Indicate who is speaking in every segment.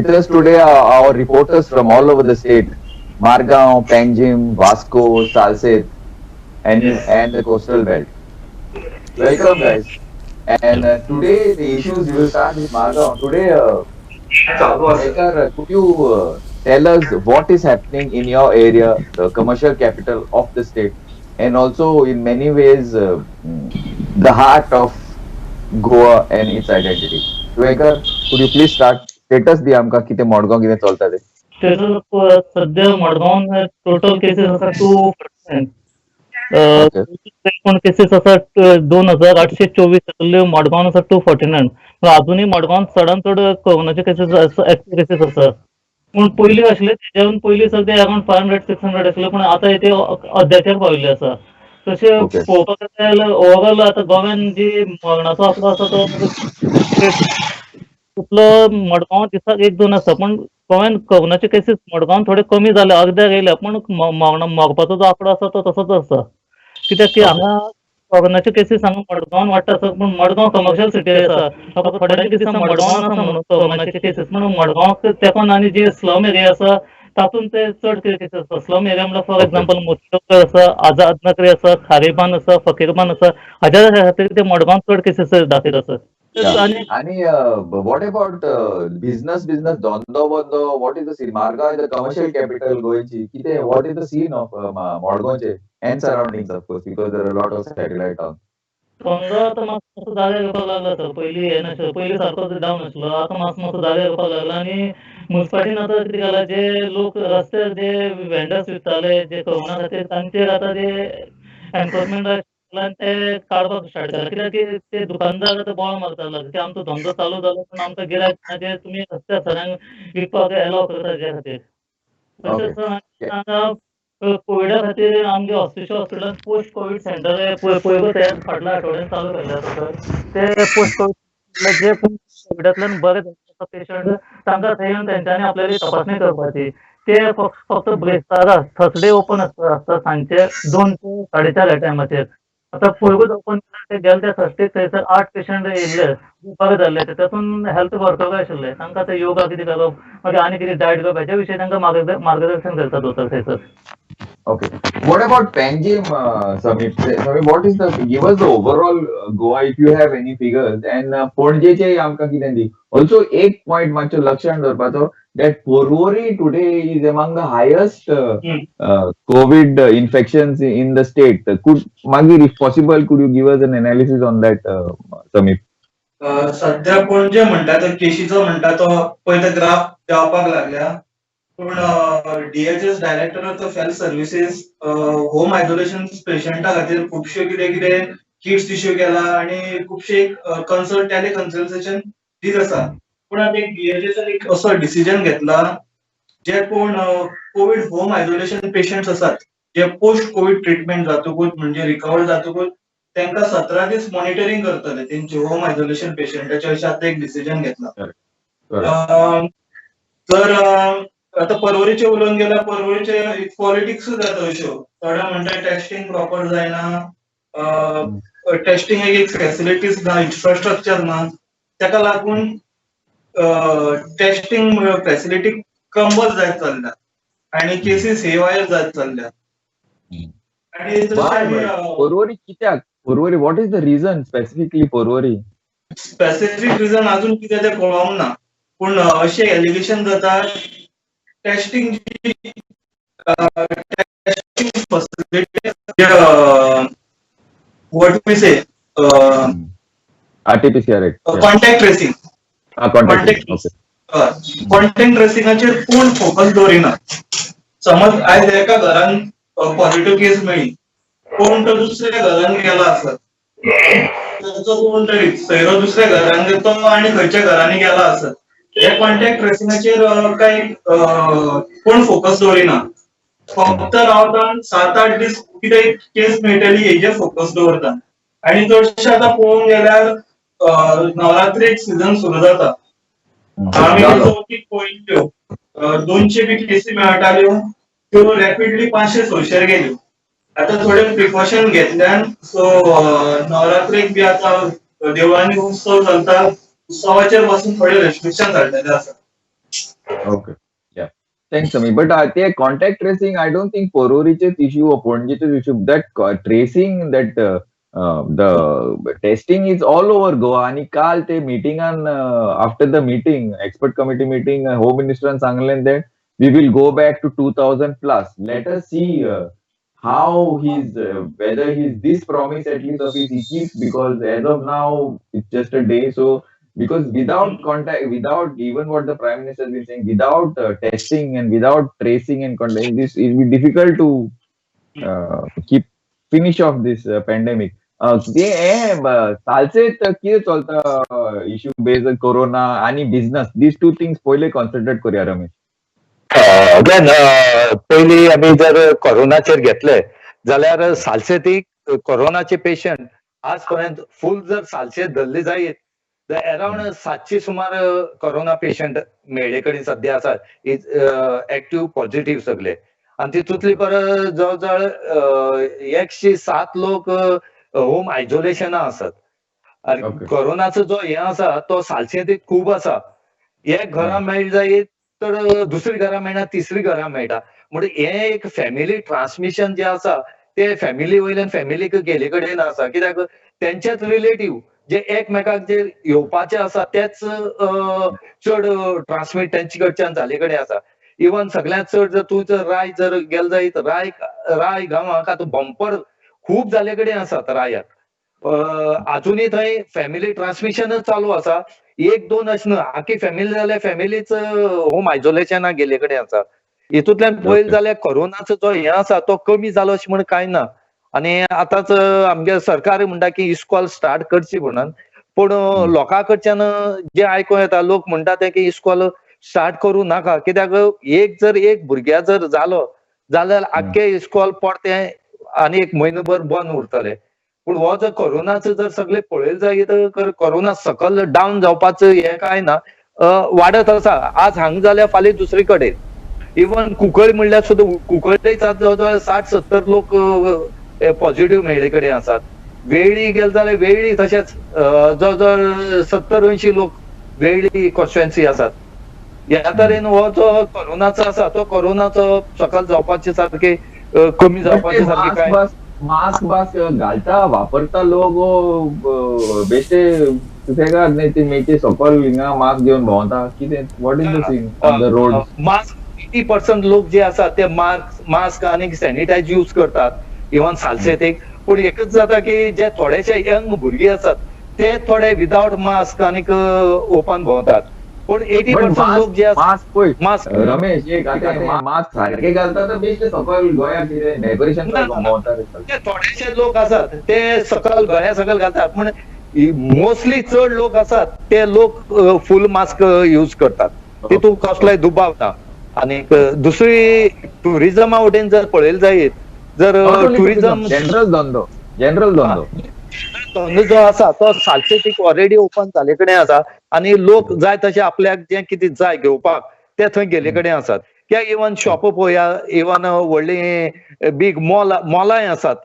Speaker 1: With us today are our reporters from all over the state: Margao, Panjim, Vasco, Salset, and the coastal belt. Welcome, guys. And today the issues we will start with Margao. Today, Ekar, could you tell us what is happening in your area, the commercial capital of the state, and also in many ways the heart of Goa and its identity? So, Ekar, could you please start? Status दी आमका किती मडगाव किती चलता ते.
Speaker 2: त्याचं सध्या मडगांवान total cases आसा 249.
Speaker 1: Okay.
Speaker 2: एकूण cases आसा 2824 जातल्यो. मडगांवान आसा 249. पण अजूनही मडगांवान चडांत चड कोरोनाचे केसेस एक्टिव्ह केसेस आसा. पूण पयलीं आशिल्ले तेज्यान पयलीं सगळे अरावंड 500-600 आशिल्ले, पूण आतां ते अर्द्याचेर पाविल्ले आसा. तशें
Speaker 1: Okay.
Speaker 2: पळोवपाक गेल्यार ओवरऑल आतां गोव्यान जी मरणाचो आंकडो आसा तो तितलो मडगांवां दिसाक 1-2 आसा. पण गोव्यान कोरोनाचे केसीस मडगांवान थोडे कमी जाले, अर्द्याक येयल्या, पण मरपाचो जो आंकडो आसा तो तसोच आसा. कित्याक की
Speaker 1: Okay.
Speaker 2: हांगा कोरोनाचे केसीस हांगा मडगांवान वाडटा आसा, पूण मडगांव कमर्शियल सिटी आसा. म्हाका थोड्यांचे दिसता मडगांवान आसा म्हणून कोरोनाचे केसीस, पूण मडगांवाक तेंकोन आनी जे स्लम एरिया आसा तातूंत ते चड केसीस आसा. स्लम एरिया म्हणल्यार फॉर
Speaker 1: Okay.
Speaker 2: एग्जांपल मोतीनगर आसा, आझाद नगरी आसा, खारेबान आसा, फकीरबान आसा. हाज्या खातीर ते मडगांवान चड केसीस दाखयत आसा.
Speaker 1: Yeah.
Speaker 2: आनी
Speaker 1: आणि what about business धंदो बंदो? What is the scene? Marga is the commercial capital गोयची. किती? What is the scene of मडगावचे and surroundings, of course, because there are a lot of satellite towns.
Speaker 2: धंदो आतां मातसो जागे घेवपाक लागला सर. पयलीं हें नाशिल्लो, पयलीं सारको डावन आशिल्लो. आतां मातसो जागे घेवपाक लागला आनी मुन्सिपाल्टीन आतां कितें केलां, जे लोक रस्त्यार जे वेंडर्स विकताले जे कोरोना खातीर, तांचेर आतां ते एनफोर्समेंट आनी ते काडपाक स्टार्ट केला. कित्याक की ते दुकानदार आतां बोवाळ मारपाक लागले की आमचो धंदो चालू जालो, पूण आमकां गिरायक ना, जे तुमी रस्त्यार सगळ्यांक विकपाक एलाव करता हेज्या खातीर.
Speaker 1: Okay.
Speaker 2: तशेंच
Speaker 1: Yeah.
Speaker 2: आतां कोविडा खातीर आमगे ऑफिशियल हॉस्पिटलान पोस्ट कोवीड सेंटर पळय ते फाटल्या आठवड्यान चालू केल्ले आसा सर. ते पोस्ट कोवीड जे कोविडांतल्यान बरे जाल्ले आसा पेशंट, तांकां थंय येवन तेंच्यांनी आपल्याली तपासणी करपाची. ते फक्त ब्रेस्तारा थर्सडे ओपन आसता सांजचे 2 ते 4:30 ह्या टायमाचेर. आतां पयरूच ओपन केला, ते गेले त्या थर्सडे थंयसर 8 पेशंट येयल्ले, बरे जाल्ले. तातूंत हेल्थ वर्कर आशिल्ले. तांकां आतां योगा कितें करप, मागीर आनी कितें डायट घेवप, हेज्या विशीं तांकां मार्गदर्शन करता दोतोर थंयसर.
Speaker 1: Okay. What about Panjim, Samir? Samir, what is the give us the overall Goa if you have any figures and पणजेचे आमकां कितें दी. Also एक point मातसो लक्षांत दवरपाचो that Porvorim today is among the highest COVID infections in the state. Could Magir, if possible, could you give us an analysis on that, Samir?
Speaker 3: सध्या पणजे म्हणटा तो केशीचो म्हणटा तो पळय तो ग्राफ देंवपाक लागल्या. पूण DHS director of health services home isolation पेशंटा खातीर खुबश्यो कितें कितें किट्स इश्यू केला आनी खुबशे टेलिकन्सल्टेशन दीत आसा. पूण आतां एक DHS एक असो डिसिजन घेतला, जे कोण कोविड होम आयसोलेशन पेशंट्स आसात, जे पोस्ट कोविड ट्रिटमेंट जातकूच म्हणजे रिकवर जातकूच तांकां 17 दीस मॉनिटरिंग करतले तेंचे होम आयसोलेशन पेशंटाचे, अशें आतां एक डिसिजन घेतला. तर आतां पर्वरीचे उलोवन गेल्यार पर्वरीचे पॉलिटिक्स जाता अश्यो. थोडे म्हणटा टेस्टिंग प्रॉपर जायना, टेस्टिंग एक फॅसिलिटीज ना, इन्फ्रास्ट्रक्चर ना, ताका लागून टेस्टिंग फॅसिलिटी कमल जायत चल्ल्या आनी केसीस हेवायर जायत चल्ल्या. आनी
Speaker 1: Porvorim कित्याक? Porvorim, what is the reason specifically Porvorim?
Speaker 3: Specific reason अजून कितें तें कळोंक ना. पूण अशें एलिगेशन जाता testing facility what we say
Speaker 1: RT-PCR.
Speaker 3: Contact tracing contact ट्रेसिंगाचेर कोण फोकस दवरिना. समज आयज एका घरान पॉझिटिव्ह केस मेळ्ळी, कोण तो दुसऱ्या घरान गेला आसत, ताचो कोण तरी सयरो दुसऱ्या घरान गेलो आनी खंयच्या घरांनी गेला आसत, हे कॉन्टॅक्ट ट्रेसिंगाचेर कांय कोण फोकस दवरिना. फक्त रावता 7-8 दीस कितें केस मेळटली हेजेर फोकस दवरता. आनी चडशे आतां पळोवंक गेल्यार नवरात्रेक सिजन सुरू जाता. आमी चवथीक पळयल्ल्यो 200 बी केसी मेळटाल्यो, त्यो रॅपिडली 500-600 गेल्यो. आतां थोडे प्रिकॉशन घेतल्यान सो नवरात्रेक बी आतां देवळांनी उत्सव चलता, उत्सवाचेर पासून थोडे रेस्ट्रिक्शन हाडलेले आसा.
Speaker 1: Okay. Yeah. Thanks, Ami. But the contact tracing, I don't think Pororiche's issue or Pondicherry's issue. That tracing, that the testing is all over Goa. आणि काल ते meeting on after the meeting, expert committee meeting, Home Minister and सांगले that we will go back to 2000 plus. Let us see how he's whether he's this promise at least of his he keeps, because as of now it's just a day. So because without contact, without even what the prime minister has been saying, without testing and without tracing and contact, this it will be difficult to keep finish off this pandemic. ते चालचेत कितें चलता issue based corona आणि business, these two things पहिले concentrate करूया Ramesh.
Speaker 4: Again पयलीं आमी जर कोरोनाचेर घेतले जाल्यार सालसेतीक कोरोनाचे पेशंट आज पर्यंत फूल जर सालसेत धरले जायत तर अराउंड 700 सुमार कोरोना पेशंट मेळे कडेन सध्या आसात एक्टिव्ह पॉझिटिव्ह सगळे आणि तितूंतली जवळजवळ 107 लोक होम आयसोलेशना आसात. आणि
Speaker 1: Okay.
Speaker 4: कोरोनाचो जो हे आसा तो सालसेतीक खूब आसा. एक घरा मेळ्ळी जायत तर दुसरी घरा मेळना, तिसरी घरा मेळटा. म्हणजे हे एक फॅमिली ट्रान्समिशन जे आसा ते फॅमिली वयल्यान फॅमिलीक गेले कडेन आसा. कित्याक तेंचेच रिलेटिव्ह जे एकमेकाक जे येवपाचे आसा तेच चड ट्रान्समीट तेंचे कडच्यान जाले कडेन आसा. इवन सगळ्यांत चड जर तूं जर राय जर गेल जायत राय गांवांक आतां बंपर खूब जाले कडेन आसात रायाक. अजूनही थंय फॅमिली ट्रान्समिशनच चालू आसा. एक दोन अशें न्हय, आख्खी फॅमिली जाल्यार फॅमिलीच होम आयसोलेशनाक गेले कडेन आसा. हितूंतल्यान पळयलें जाल्यार कोरोनाचो जो हे आसा तो कमी जालो अशें म्हण कांय ना. आणि आतांच आमगे सरकार म्हणटा की इस्कॉल स्टार्ट करची म्हणून, पूण लोकां कडच्यान जे आयकूं येता लोक म्हणटा ते की इस्कॉल स्टार्ट करूं नाका. कित्याक एक भुरग्या जर जालो जाल्यार आख्खे इस्कॉल परते आनी एक म्हयनोभर बंद उरतले. पूण हो जर कोरोनाचो जर सगळे पळयलें जायत तर कोरोना सकल डावन जावपाचो हे काय ना, वाडत आसा. आज हांगा जाल्यार फाल्यां दुसरे कडेन. इवन कुंकळी म्हणल्यार सुद्दां कुंकळी जवळजवळ 60-70 लोक पॉझिटिव्ह मेळ्ळे कडेन आसात. वेळी गेले जाल्यार वेळी तशेंच जवळजवळ 70-80 लोक वेळी कॉन्स्टिट्युएन्सी आसात. ह्या तरेन हो जो कोरोनाचो आसा तो कोरोनाचो सकल जावपाचे सारखे कमी जावपाचे सारखे काय
Speaker 1: मास्क बास्क घालता वापरता लोक बेश्टे सुसेगाद नाही ते मेचे सकल हिंगा मास्क घेवन भोंवता कितें what is the scene on the road.
Speaker 4: Mask 80% लोक जे आसात ते मास्क आणि सॅनिटायझर यूज करतात इवन सालसेतीक. पूण एकच जाता की जे थोडेशे यंग भुरगे आसात ते थोडे विदाउट मास्क आणि ओपन भोंवतात. पूण 80% लोक जे आसात
Speaker 1: मास्क पळय
Speaker 4: मास्क
Speaker 1: रमेश एक मास्क सारखे घालता तर बेश्टे सकल गोंयाक कितें डेकोरेशन करपाक भोंवता
Speaker 4: ते थोडेशे लोक आसात ते सकल गळ्या सकल घालतात. पूण मोस्टली चड लोक आसात ते लोक फुल मास्क यूज करतात. तितून कसलोय दुबाव ना. आणि दुसरी टुरिझमा वटेन जर पळयलें जायत जर टुरिझम
Speaker 1: जनरल धंदो
Speaker 4: धंदो जो आसा तो सालसेतीक ऑलरेडी ओपन जाले कडेन आसा. आणि लोक जाय तशें आपल्याक जें कितें जाय घेवपाक ते थंय गेले कडेन आसात. कित्याक इवन शॉप पळोवया, इवन व्हडली बीग मॉलाय आसात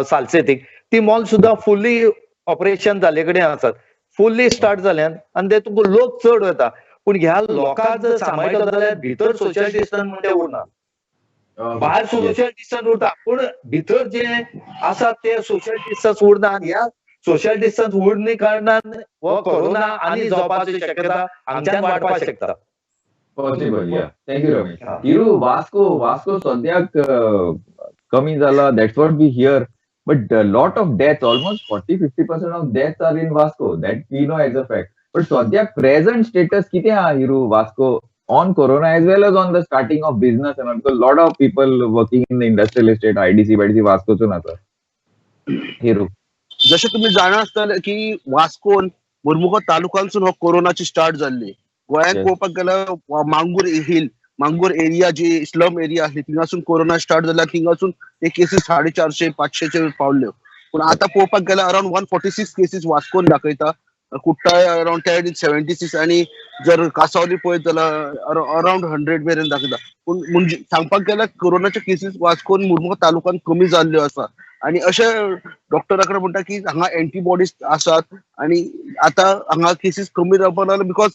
Speaker 4: सालसेतीक. ती मॉल सुद्दां फुल्ली ऑपरेशन जाले कडेन आसात, फुल्ली स्टार्ट जाल्यात आणि ते तुका लोक चड वता. पूण ह्या लोकांक जर सांबाळटा जाल्यार भितर सोशल डिस्टन्स म्हणजे उरना. भायर सोशल डिस्टन्स उरता पूण भितर जे आसा ते सोशल डिस्टन्स उरना. आणि ह्या सोशल डिस्टन्स उरणे कारणान हो कोरोना आनी जावपाची शक्यता हांगच्यान वाडपाक शकता.
Speaker 1: पॉसिबल. या थँक्यू रमेश. हिरू वास्को सद्याक कमी जाला, that's what we hear. But a lot of deaths, almost 40-50% of deaths are in Vasco. That we know as a fact. But Swadhya present status किती हा Hiru Vasco on Corona as well as on the starting of business and all, because a lot of people working in the industrial estate, IDC Vasco चून आता. Hiru.
Speaker 5: जसे तुम्ही जाणा आसतले की वास्कोन मुरमुगांव तालुक्यासून हो कोरोनाची स्टार्ट जाल्ली. गोंयांत पळोवपाक गेल्यार मांगूर एरिया जी स्लम एरिया आसली थिंगासून कोरोना स्टार्ट जाला. थिंगासून ते केसीस 450-500 पावल्यो. पूण आतां पळोवपाक गेल्यार अराउंड 146 केसीस वास्कोन दाखयता. कुट्टाय अराउंड 76 आणि जर कासावली पळयत जाल्यार अराउंड 100 मेरेन दाखयता. पूण म्हणजे सांगपाक गेल्यार कोरोनाचे केसीस वास्कोन मुरमुगांव तालुक्यात कमी जाल्ल्यो आसा. आणि अशे डॉक्टराकडे म्हणटा की हांगा एंटीबॉडीज आसात आणि आता हांगा केसीस कमी जावपाक लागले बिकॉज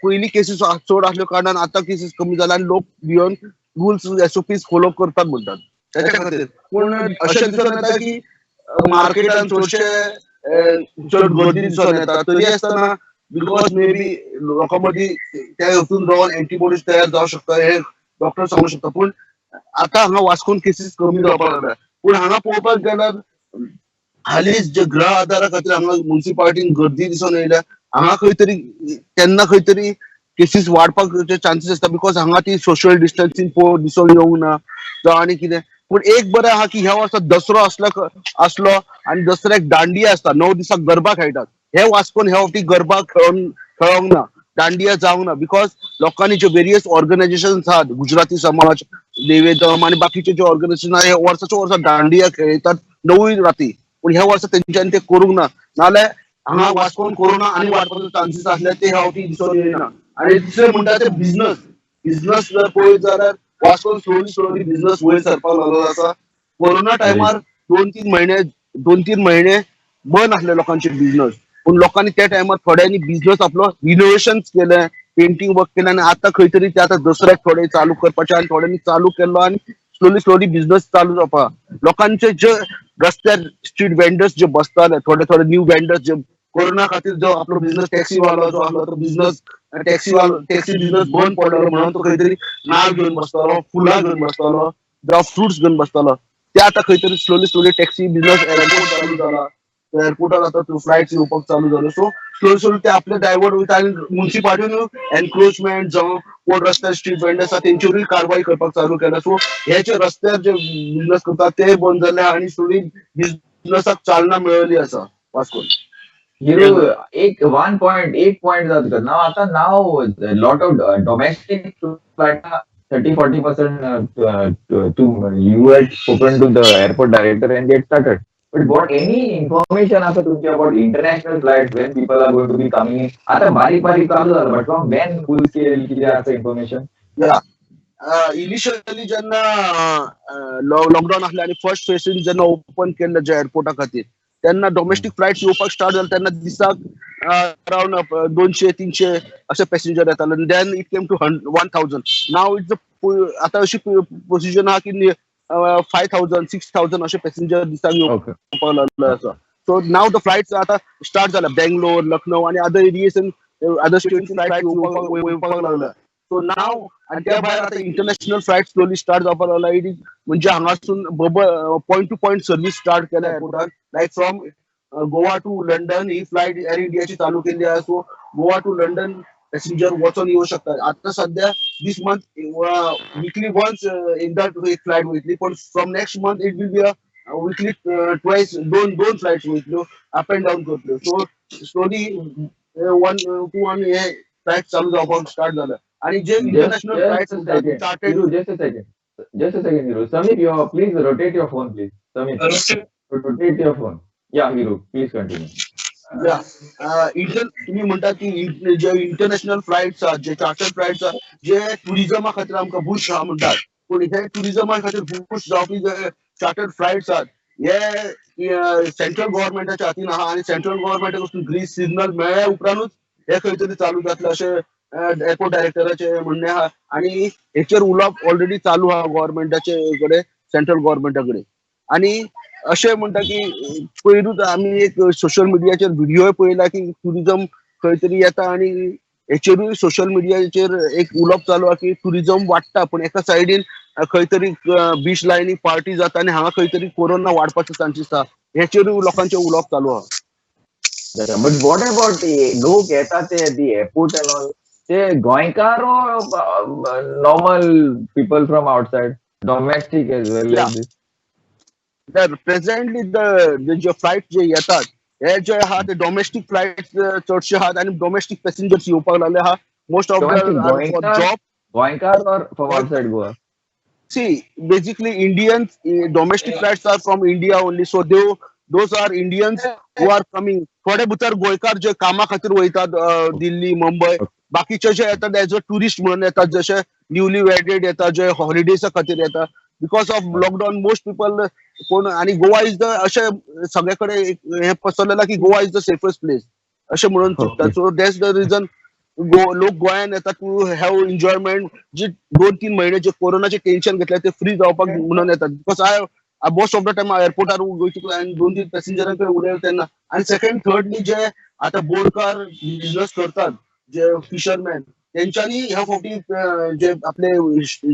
Speaker 5: पयली केसीस चड आसल्या कारणान आता केसीस कमी जाला आणि लोक बियॉन रुल्स एसओपीज फॉलो करतात म्हणटात त्याच्या खातीर पूण अशें दिसून येता की मार्केटान चड गर्दी दिसून येता तरी आसतना बिकॉज मे बी लोकां मदीं त्या हितून रावन एंटीबॉडीज तयार जावंक शकता हे डॉक्टर सांगू शकता पूण आता हांगा वास्कोन केसीस कमी जावपाक लागल्या पूण हांगा पळोवपाक गेल्यार हालींच जे ग्रह आधारा खातीर हांगा म्युनिसिपालिटीन गर्दी दिसून येयल्या हांगा खंय तरी केन्ना खंय तरी केसीस वाडपाक चान्सीस आसता बिकॉज हांगा ती सोशल डिस्टन्सिंग दिसून येवंक ना जावं आनी कितें पूण एक बरें आहा की ह्या वर्सा दसरो आसलो आनी दसऱ्याक दांडिया आसता 9 दिसाक गरबा खेळटात हे वास्कोन ह्या फावटी गरबा खेळोंक ना दांडिया जावंक ना बिकॉज लोकांनी जे वेरियस ऑर्गनायझेशन्स आहात गुजराती समाज देवेदम आणि बाकीचे जे ऑर्गनायझेशन आहे वर्साच्या वर्सा दांडिया खेळटात 9 राती पूण ह्या वर्सा तेंच्यांनी ते करूंक ना नाल्यार हांगा वास्कोन कोरोना आनी वाडपाचो चान्सीस आसले ते ह्या फावटी दिसून येयना आणि दुसरे म्हणटा ते बिझनस जर पळयत जाल्यार वास्कोन स्लोली बिझनस वयर सरपाक लागलो आसा कोरोना टायमार 2-3 महिने बंद आसले लोकांचे बिझनस पूण लोकांनी त्या टायमार थोड्यांनी बिझनस आपलो रिनोव्हेशन केले पेंटिंग वर्क केलें आनी आतां खंय तरी ते आतां दसऱ्याक थोडे चालू करपाचे आनी थोड्यांनी चालू केलो आनी स्लोली बिझनस चालू जावपा लोकांचे जे रस्त्यार स्ट्रीट वेंडर्स जे बसताले थोडे न्यू वेंडर्स जे कोरोना खातीर जो आपलो बिझनस टॅक्सीवालो जो आसलो तो बिझनस टॅक्सी बिझनस बंद पडलो म्हणून तो खंय तरी नाल्ल घेवन बसतालो फुलां घेवन बसतालो जावं फ्रुट्स घेवन बसतालो ते आतां खंय तरी स्लोली टॅक्सी बिझनस एअरपोर्ट चालू जाला एअरपोर्टार आतां फ्लायट्स येवपाक चालू जाल्यो सो स्लोली ते आपले डायवर्ट वयता आनी म्युनिसिपालिटीन एनक्रोचमेंट जावं कोण रस्त्यार स्ट्रीट वेंडर्स आसा तेंचेरूय कारवाय करपाक चालू केल्या सो हे जे रस्त्यार जे बिझनस करतात ते बंद जाले आनी स्लोली बिझनसाक चालना मेळिल्ली आसा वास्कोन
Speaker 1: एक point जात होता now lot of domestic flight 30-40% to you had spoken to the airport director and get started. But what any information after तुमच्या about international flights when people are going to be coming in? आता बारीक चालू झालं but from when full scale किती असं information?
Speaker 5: Initially जेन्ना lockdown आसले आनी फर्स्ट फेसीन जेन्ना ओपन केल्ले जे एअरपोर्टा खातीर तेन्ना डोमेस्टीक फ्लायट्स येवपाक स्टार्ट जाले तेन्ना दिसाक अराउंड 200-300 असे पॅसेंजर येताले then it came to 1000 now it's आता अशी पोझिशन आहा की 5000-6000 असे पॅसेंजर दिसाक येवपाक लागले आसा सो नाव द फ्लायट्स आता स्टार्ट झाल्या बेंगलोर लखनौ आणि अदर एरियेस अदर स्टेट्स फ्लायट येवपाक लागल्या सो नाव आणि त्या भायर आता इंटरनॅशनल फ्लायट स्लोली स्टार्ट जावपाक लागला इट इज म्हणजे हांगासून point to point service start केल्या एअरपोर्टार like from Goa to London ही फ्लायट एअर इंडियाची चालू केली आहे so Goa to London passenger वचून येऊ शकतात आता सध्या दिस मंथ वीकली वन्स एकदा एक फ्लायट वयतली पण from next month it will be a weekly twice दोन फ्लायट्स वयतल्यो अप अँड डाऊन करतल्यो सो स्लोली 1-2 हे फ्लायट चालू जावपाक स्टार्ट झालं आणि जे international flights started
Speaker 1: just a second Hiru. Samir, please rotate your phone please. Samir, rotate your phone. Yeah, Hiru, please continue.
Speaker 5: तुम्ही म्हणता की जे इंटरनॅशनल फ्लाइट्स आहात जे चार्टर्ड फ्लाइट्स आहात जे टुरिझमा खातीर आमकां बूस्ट आहा म्हणटात पूण हे टुरिझमा खातीर बूस्ट जावपी जे चार्टर्ड फ्लाइट्स आहात हे सेंट्रल गव्हर्नमेंटाच्या हातीन आहा आणि सेंट्रल गव्हर्नमेंटाकडून ग्रीन सिग्नल मेळ्ळ्या उपरांतूच हे खंय तरी चालू जातले अशें एअरपोर्ट डायरेक्टराचे म्हणणे आहा आणि हेचेर उलोवप ऑलरेडी चालू आहा गव्हर्नमेंटाचे कडेन सेंट्रल गव्हर्नमेंटा कडेन आणि अशें म्हणटा की पयरूच आमी एक सोशल मिडियाचेर व्हिडिओय पळयला की टुरिझम खंय तरी येता आणि हेचेरूय सोशल मिडियाचेर एक उलोवप चालू आहा की टुरिझम वाडटा पूण एका सायडीन खंय तरी बीच लायनी पार्टी जाता आनी हांगा खंय तरी कोरोना वाडपाचो चान्सीस आहा हेचेरूय लोकांचें उलोवप चालू आहा
Speaker 1: But what about लोक येतात the airport and all? ते गोंयकार or normal people from outside, domestic as well?
Speaker 5: Yeah. Presently जे फ्लाइट जे येतात हे जे आहा ते डोमेस्टीक फ्लाइट चडशे आहात आणि डोमेस्टीक पॅसेंजर्स येवपाक लागले आहा मोस्ट ऑफ
Speaker 1: जॉब गोंयकार or from outside Goa?
Speaker 5: See, basically Indians domestic flights are from India only, so those are Indians who are coming. थोडे भितर गोंयकार जे कामा खातीर वयतात दिल्ली मुंबई बाकीचे जे येतात एज अ टुरिस्ट म्हणून येतात जसे न्यूली वेडेड येतात जे हॉलिडेजा खातीर येतात because of lockdown most people कोण आणि गोवा इज द असे सगळ्याकडे हे पसरलेला की Goa is the safest place असे म्हणून चिंततात. सो दॅट्स द रिझन लोक गोंयान येतात टू हॅव एन्जॉयमेंट. जे 2-3 महिने जे कोरोनाचे टेन्शन घेतले ते फ्री जावपाक म्हणून येतात. Because I most of the time एअरपोर्टार वयतलो आणि 2-3 पॅसेंजरांकडे उडयले तेन्ना. आणि सेकंड थर्डली जे आता बोटकार बिझनेस करतात जे फिशरमॅन त्यांच्यानी ह्या फावटी जे आपले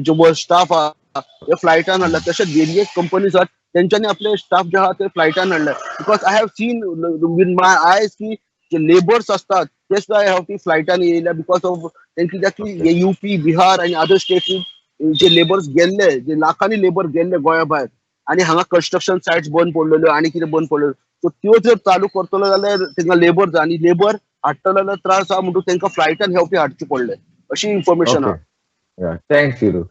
Speaker 5: जे स्टाफ आहा फ्लायटान हाडला तशेंच वेरियस कंपनीज आहात त्यांच्यानी आपले स्टाफ जे आहा ते फ्लायटान हाडले. Because I have seen with my eyes की जे लेबर्स असतात ते सुद्धा ह्या फावटी फ्लायटान येयल्या. बिकॉज ऑफ त्यांची युपी बिहार आणि अदर स्टेट्स जे लेबर्स गेल्ले जे लाखांनी लेबर गेल्ले गोंया भायर आणि हांगा कन्स्ट्रक्शन सायट्स बंद पडलेल्यो आणि कितें बंद पडलेल्यो. सो त्यो जर चालू करतलो जाल्यार तांकां लेबर जाय आणि लेबर हाडटलो जाल्यार त्रास आहा म्हणून तांकां फ्लायटान ह्या फावटी हाडचे पडले अशी इन्फॉर्मेशन आहा.
Speaker 1: थँक्स हिरू.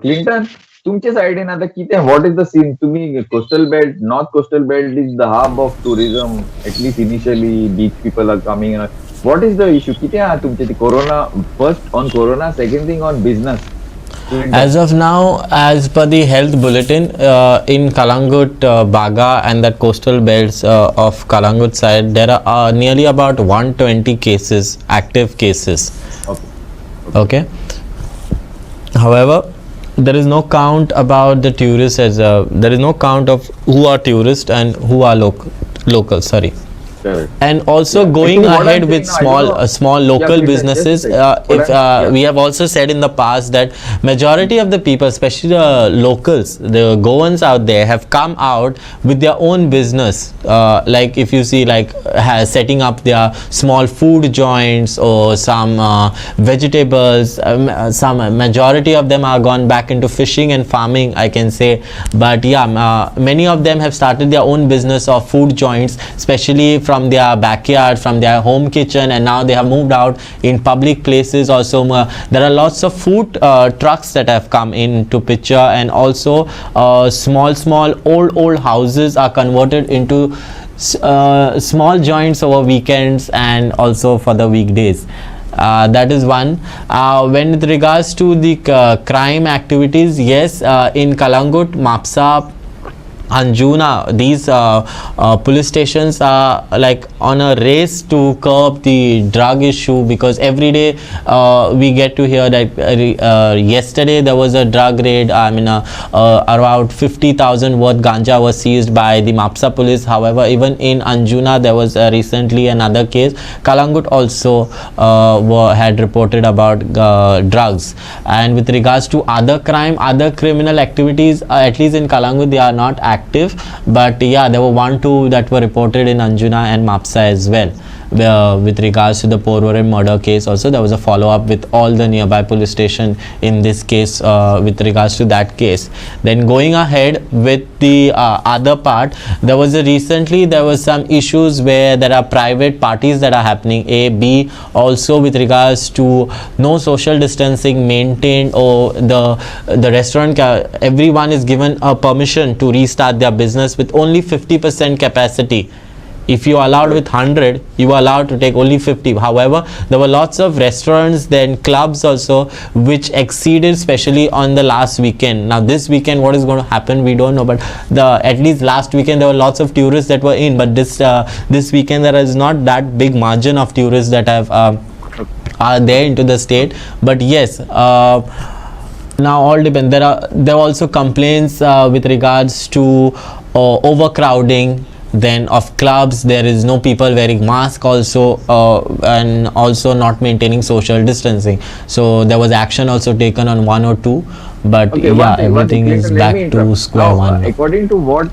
Speaker 1: क्लिंटन, तुमच्या साइडीन आता कितें व्हॉट इज द सीन? तुम्ही coastal belt, north coastal belt is the hub of tourism, at least initially beach people are coming. What is the issue? कितें आहा तुमचे corona? First on corona, second thing on business.
Speaker 6: As of now, as per the health bulletin, in Kalangut, Baga and that coastal belts of Kalangut side, there are nearly about 120 cases, active cases. Okay. However, there is no count about the tourists as there is no count of who are tourists and who are local. Sorry. And also going ahead with small local businesses, if we have also said in the past that majority of the people, especially the locals, the Goans out there, have come out with their own business, like if you see like setting up their small food joints or some vegetables. Some majority of them are gone back into fishing and farming, I can say. But yeah, many of them have started their own business of food joints, especially from their backyard, from their home kitchen, and now they have moved out in public places also. There are lots of food trucks that have come into picture, and also small old houses are converted into small joints over weekends and also for the weekdays. That is one. When with regards to the crime activities, yes, in Kalangut, Mapsa, Anjuna, these police stations are like on a race to curb the drug issue, because every day we get to hear that yesterday there was a drug raid. I mean around 50,000 worth ganja was seized by the Mapsa police. However, even in Anjuna there was recently another case. Kalangut also had reported about drugs. And with regards to other criminal activities, at least in Kalangut they are not active, but yeah, there were 1-2 that were reported in Anjuna and Mapsa as well. With regards to the Porvorim murder case also, there was a follow-up with all the nearby police station in this case with regards to that case. Then going ahead with the other part, there was some issues where there are private parties that are happening, B, also with regards to no social distancing maintained, or the restaurant, everyone is given a permission to restart their business with only 50% capacity. If you are allowed with 100, you are allowed to take only 50. However, there were lots of restaurants, then clubs also, which exceeded, especially on the last weekend. Now this weekend what is going to happen, we don't know, but at least last weekend there were lots of tourists that were in, but this weekend there is not that big margin of tourists that have are there into the state. But yes, now all depends. There are also complaints with regards to overcrowding. Then of clubs, there is no people wearing mask also, and also not maintaining social distancing. So there was action also taken on 1 or 2, but
Speaker 1: Okay,
Speaker 6: yeah, everything is
Speaker 1: let
Speaker 6: back
Speaker 1: me
Speaker 6: to
Speaker 1: interrupt.
Speaker 6: square
Speaker 1: Now,
Speaker 6: one.
Speaker 1: According to what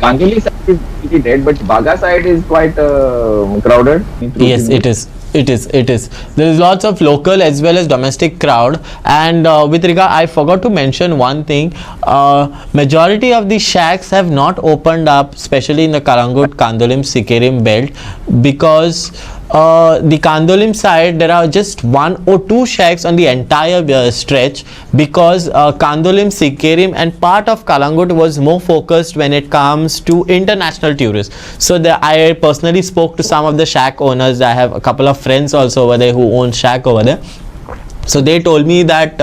Speaker 1: Kangeli side is pretty dead, but Baga side is quite crowded.
Speaker 6: Yes, it is. There is lots of local as well as domestic crowd. And with regard, I forgot to mention one thing. Majority of the shacks have not opened up, especially in the Kalangut, Kandolim, Sikerim belt, because the Kandolim side there are just 1 or 2 shacks on the entire stretch, because Kandolim, Sikerim and part of Kalangut was more focused when it comes to international tourists. So I personally spoke to some of the shack owners. I have a couple of friends also over there who own shack over there. So they told me that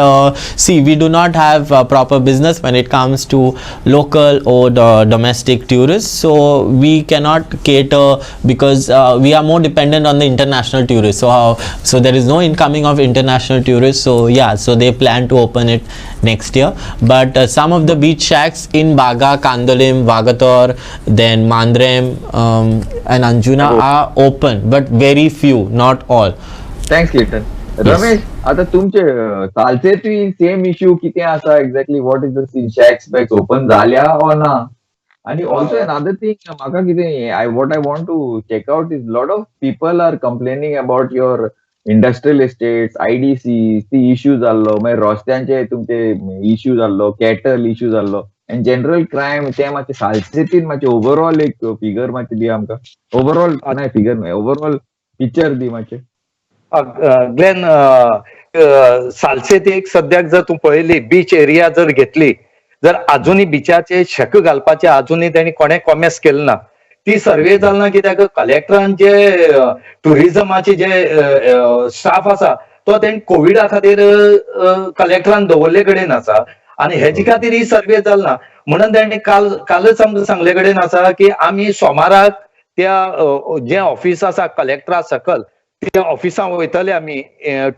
Speaker 6: see, we do not have proper business when it comes to local or domestic tourists, so we cannot cater because we are more dependent on the international tourists. So there is no incoming of international tourists. So yeah, so they plan to open it next year. But some of the beach shacks in Baga, Kandolim, Vagator, then Mandrem and Anjuna are open, but very few, not all.
Speaker 1: Thanks Kirtan. Ramesh, आता तुमचे चालचे same issue किती असा exactly what is the scene shacks back open झाल्या or ना? आणि also another thing म्हाका कितें I want to check out is lot of people are complaining about your industrial estates, IDC ती इश्यू जाल्लो, मागीर रस्त्यांचे तुमचे इश्यू जाल्लो, कॅटल इश्यू जाल्लो, एंड जनरल क्रायम ते मातशे सालसेतीन मातशे ओवरऑल एक फिगर मातशे दी आमकां. ओवरऑल नाही फिगर नाही, ओवरऑल पिक्चर दी मातशे.
Speaker 4: ग्लेन, सालसेत एक सद्याक जर तू पळयली बीच एरिया जर घेतली, जर अजूनही बिचाचे शेक घालपाचे अजूनही त्यांनी कोणे कॉमेस केले ना. ती सर्वे जालना कित्याक कलेक्टरान जे टुरिझमाचे जे स्टाफ आसा तो त्यांनी कोविडा खातीर कलेक्टरान दवरले कडेन आसा आणि हेजे खातीर ही सर्वे जालना म्हणून त्यांनी कालच आमकां सांगले कडेन आसा की आमी सोमाराक त्या जे ऑफिस आसा कलेक्टरा सकल त्या ऑफिसांत वयतले आमी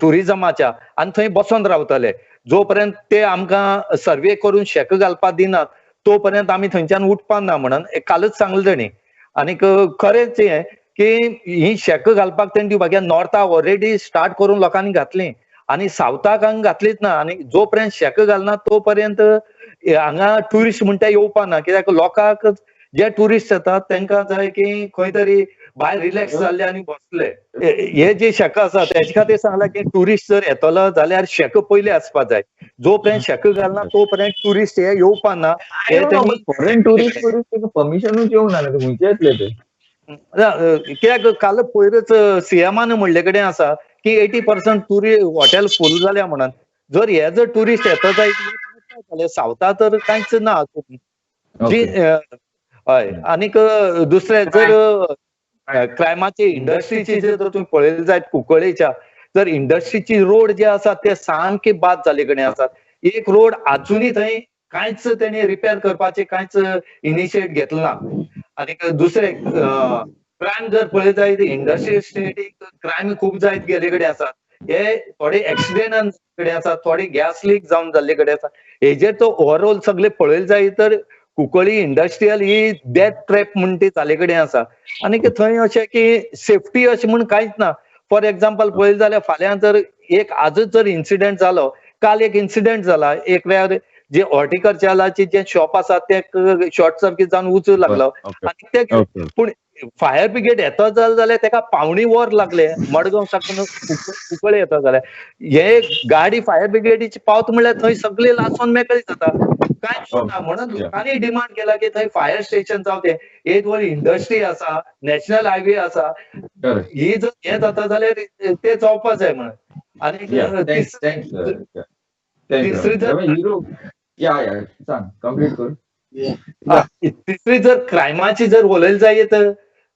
Speaker 4: टुरिझमाच्या आनी थंय बसून रावतले. जो पर्यंत ते आमकां सर्वे करून शेक घालपाक दिनात तो पर्यंत आमी थंयच्यान उठपाक ना म्हणून कालच सांगले तेणी. आनीक खरेंच हें की ही शेक घालपाक तेणी दिवपाक नॉर्थाक ऑलरेडी स्टार्ट करून लोकांनी घातली आनी सावथाक हांगा घातलीच ना. आनी जो पर्यंत शेक घालना तो पर्यंत हांगा ट्युरिस्ट म्हणटा येवपा ना. कित्याक लोकांक जे ट्युरिस्ट येतात तांकां जाय की खंय तरी भायर रिलॅक्स जाल्ले आनी बसले. हे जे शेक आसा तेजे खातीर सांगला की ट्युरिस्ट जर येतलो जाल्यार शेक पयलीं आसपाक जाय. जो पर्यंत शेक घालना तो पर्यंत ट्युरिस्ट हे येवपा ना.
Speaker 1: फॉरेन टुरिस्ट परमिशनूच येवंक ना, खंयचे येतले ते?
Speaker 4: कित्याक काल पयरच सीएमान म्हणले कडेन आसा की 80% हॉटेल फूल जाल्या म्हणून. जर हे जर ट्युरिस्ट येता जाल्यार सावथा तर कांयच ना. हय. आनीक दुसरें जर क्रायमाची इंडस्ट्रीची जर तुम्ही पळयले जायत कुंकळ्ळेच्या जर इंडस्ट्रीची रोड जे आसात ते सामके बाद जाले कडेन आसात. एक रोड अजूनही थंय कांयच तेणी रिपेअर करपाचे कांयच इनिशिएट घेतलं ना. आनीक दुसरे क्रायम जर पळयत जायत इंडस्ट्रियल एस्टेटीक क्रायम खूब जायत गेले कडेन आसात. हे थोडे एक्सिडेंट कडेन आसात, थोडे गॅस लीक जावन जाल्ले कडेन आसा. हेजेर तो ओव्हरऑल सगळे पळयले जायत तर कुंकळ्ळी इंडस्ट्रियल ही डेथ ट्रॅप म्हणून ती जाले कडेन आसा. आनी थंय अशें की सेफ्टी अशें म्हूण कांयच ना. फॉर एक्झाम्पल पळयलें जाल्यार फाल्यां जर एक आजच जर इन्सिडेंट जालो, काल एक इन्सिडेंट जाला एक वेळार जे हॉर्टिकल्चराचे जे शॉप आसा ते शॉर्ट सर्किट जावन उजू लागलो आनी ते पूण फायर ब्रिगेड येता जाल्यार ताका पावणी वर लागले मडगांव साकून कुंकळ्ळे येता जाल्यार. हे गाडी फायर ब्रिगेडीची पावत म्हणल्यार थंय सगळे लासोन मेकळी जाता. कांयच ना म्हणून लोकांनी डिमांड केला की थंय फायर स्टेशन जावं ते एक व्हड इंडस्ट्री आसा, नॅशनल हायवे आसा, ही जर हे जाता जाल्यार ते जावपा जाय म्हणून. आनी तिसरी जर क्रायमाची जर उलयली जायत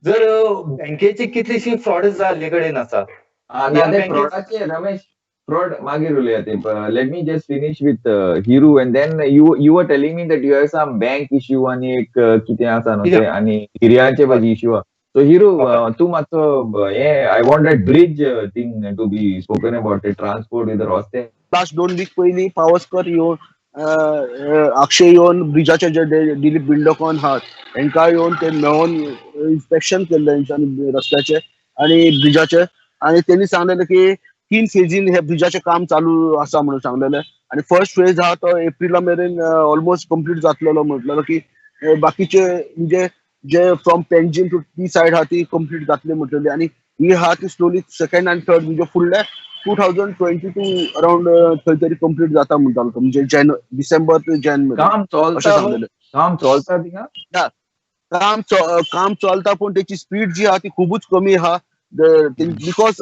Speaker 4: जर बँकेची कितलीशी फ्रॉड जाल्ले कडेन आसा.
Speaker 1: रमेश, fraud मागीर उलया ते. Let me just finish with Hiru and then you were telling me that you have some bank issue आणि एक कितें आसा न्हू ते आणि हिऱ्याचे बाजी इश्यू. So Hiru, तू मातसो I want that bridge thing to be spoken about, the transport with the Roste.
Speaker 5: Last 2 week पयलीं पावसकर येवन अक्षय येवन ब्रिजाचे जे दिलीप बिल्डोकॉन आहात तांकां येवन ते मेळोन इन्स्पेक्शन केल्लें तेंच्यांनी रस्त्याचे आनी ब्रिजाचे. आनी तेणी सांगलेलें की 3 फेजीन हे ब्रिजाचे काम चालू आसा म्हणून सांगलेले. आनी फर्स्ट फेज आहा तो एप्रिला मेरेन ऑलमोस्ट कंप्लीट जातलो म्हटलेलो की बाकीचे म्हणजे जे फ्रॉम पेंजीम टू ती सायड आहा ती कंप्लीट जातली म्हटलेली. आनी ही आहा ती स्लोली सेकंड आनी थर्ड म्हणजे फुडले 2022 अराउंड खंय तरी कंप्लीट जाता म्हणटालो तो. म्हणजे डिसेंबर ते जानेवारी
Speaker 1: काम चलता थिंगा.
Speaker 5: काम चलता पण त्याची स्पीड जी आहा ती खूबच कमी आहा. बिकॉज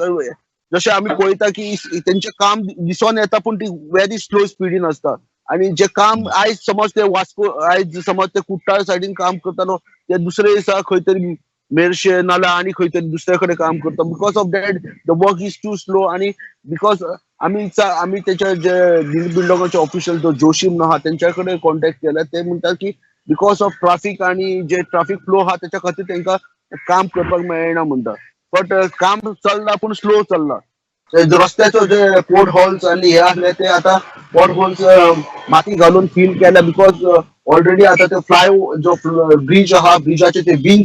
Speaker 5: जशें आमी पळयता की तेंचें काम दिसोन येता पूण ती व्हेरी स्लो स्पीडीन आसता. आनी जे काम आयज समज ते वास्को आयज समज ते कुट्टाळ सायडीन काम करतालो ते दुसरे दिसा खंय तरी मेरशे नाल्यार आनी खंय तरी दुसरे कडेन काम करता. Because of that the work is too slow. आनी बिकॉज आम्ही त्याच्या जे बिल्डॉगाचे ऑफिशियल जो जोशीम आहात त्यांच्याकडे कॉन्टॅक्ट केला. ते म्हणतात की बिकॉज ऑफ ट्राफिक आणि जे ट्राफिक फ्लो हा त्याच्या खातीर त्यांना काम करपाक मेळना म्हणटा. बट काम चल्ला पूण स्लो चल्ला. रस्त्याचो जे पोर्ट होल्स आणि हे आसले ते आता पोर्ट होल्स माती घालून फिल केल्या बिकॉज ऑलरेडी आता ते जो ब्रिज आहा ब्रिजाचे ते बीम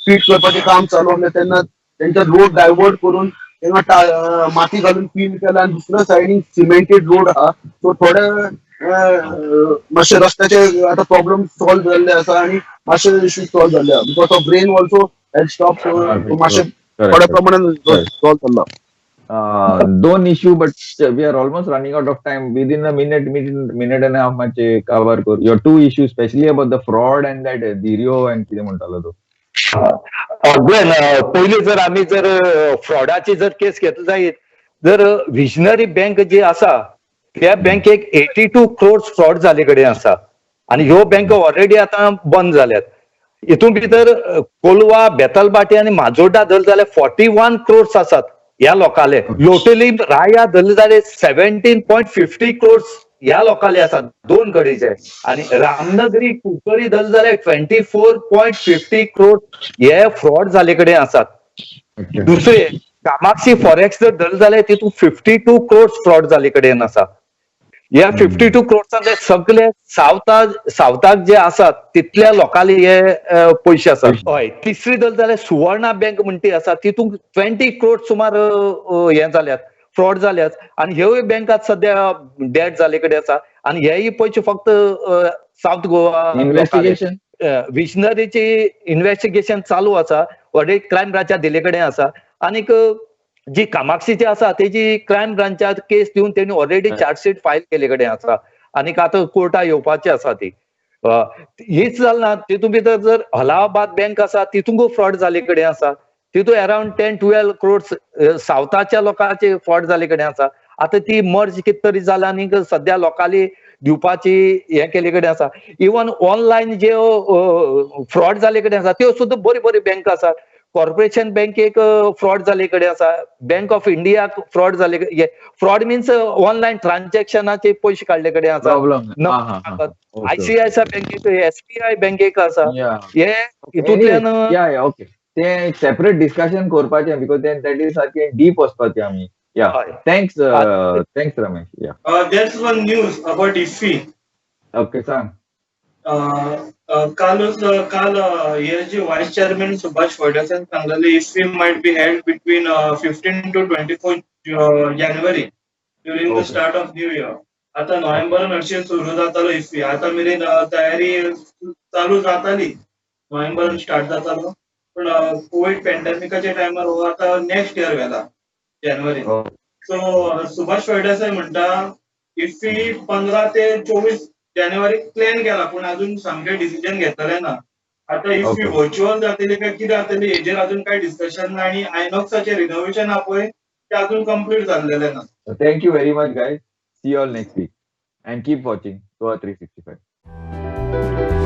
Speaker 5: फिट करपाचें काम चालू आसलें तेन्ना त्यांचा रोड डायवर्ट करून तेव्हा माती घालून फिल केला आणि दुसऱ्या सायडीन सिमेंटेड रोड आहा. सो थोडे मातशे रस्त्याचे आता प्रॉब्लेम सॉल्व जाल्ले आसा आणि मातशे इश्यू सॉल्व जाल्ले आहा because of rain also had stop मातशे थोड्या प्रमाणात सॉल्व जाल्ला.
Speaker 1: Don't issue, but we are almost running out of time. Within a minute and a half, much cover. Your two issues, especially about the fraud and that Dirio and किती म्हणतालो तो.
Speaker 4: Again पहिले जर आम्ही जर फ्रॉडाची जर केस घेतली जायत जर विजनरी बँक जी आसा त्या बँकेक 82 crores फ्रॉड जाले कडेन आसा आणि ह्यो बँक ऑलरेडी आता बंद जाल्यात. हितून भितर कोलवा बेतलबाटी आणि माजोड्डा धरले जाल्यार 41 crores आसात ह्या लोकांले. लोटली राया धरले जाल्यार 17.50 crores ह्या लोकांले आसात दोन कडेचे आणि रामनगरी कुकरी धरले जाल्यार 24.50 crores हे फ्रॉड जाले कडेन आसात. दुसरे कामाक्षी फॉरेक्स जर धरले जाल्यार तितून 52 crores फ्रॉड जाले कडेन आसा. ह्या 52 crores सगळे सावथाक जे आसात तितल्या लोकांले हे पयशे आसात. हय तिसरी धरले जाल्यार सुवर्णा बँक म्हणटी आसा तितून 20 crores सुमार हे जाल्यात फ्रॉड जाल्यात आणि ह्योय बँकात सध्या डेट जाले कडेन आसा आणि हेय पयशे फक्त साउथ गोवा
Speaker 1: इन्व्हेस्टिगेशन
Speaker 4: विजनरीची इन्व्हेस्टिगेशन चालू आसा. ऑलरेडी क्रायम ब्रांचात दिले कडेन आसा आनीक जी कामाक्षीची आसा तेजी क्रायम ब्रांचात केस दिवन त्यांनी ऑलरेडी चार्जशीट फायल केले कडेन आसा आनीक आता कोर्टात येवपाची आसा ती. हीच जालना तितून भितर जर अलाहाबाद बँक आसा तितूंक फ्रॉड जाले कडेन आसा. तितून अराउंड 10-12 crores सावथाच्या लोकांचे फ्रॉड जाले कडेन आसा. आता ती मर्ज कित तरी जाला आनीक सध्या लोकांनी दिवपाची हे केले कडेन आसा. इवन ऑनलायन जे फ्रॉड जाले कडेन आसा त्यो सुद्दां बरी बरी बँक आसात. कॉर्पोरेशन बँकेक फ्रॉड जाले कडेन आसा. बँक ऑफ इंडियाक फ्रॉड जाले. फ्रॉड मीन्स ऑनलायन ट्रान्झॅक्शनाचे पयशे काडले कडेन आसा. ICICI बँकेक SBI बँकेक आसा. हे हितूंतल्यान
Speaker 1: ओके ते सेपरेट डिस्कशन करपाचें बिकॉज दॅट इज सारकें डीप वचपाचें आमी. थँक्स रमेश.
Speaker 3: There's one news about IFFI.
Speaker 1: Okay सांग.
Speaker 3: काल हे जे व्हाईस चेअरमॅन सुभाष फडणवीस सांगलेले IFFI might be held between 15 to 24 January during the start of new year. आता नोव्हेंबर अशें सुरू जातालो IFFI. आता मेरेन तयारी चालू जाताली. नोव्हेंबर स्टार्ट जातालो पण कोविड पॅन्डेमिकाच्या टायमार हो आता नेक्स्ट इयर गेला जानेवारी. सो सुभाष फडणवीस म्हणटा IFFI 15 ते 24 जानेवारी प्लॅन केला पण अजून सामकें डिसिजन घेतले ना. आता IFFI व्हर्च्युअल जातली काय कितें जातली हेजेर अजून काय डिस्कशन ना आणि आयनॉक्साचे रिनोव्हेशन आहा पळय ते अजून कंप्लीट जाल्लेले ना.
Speaker 1: Thank you very much guys. See you all next week and keep watching Goa 365.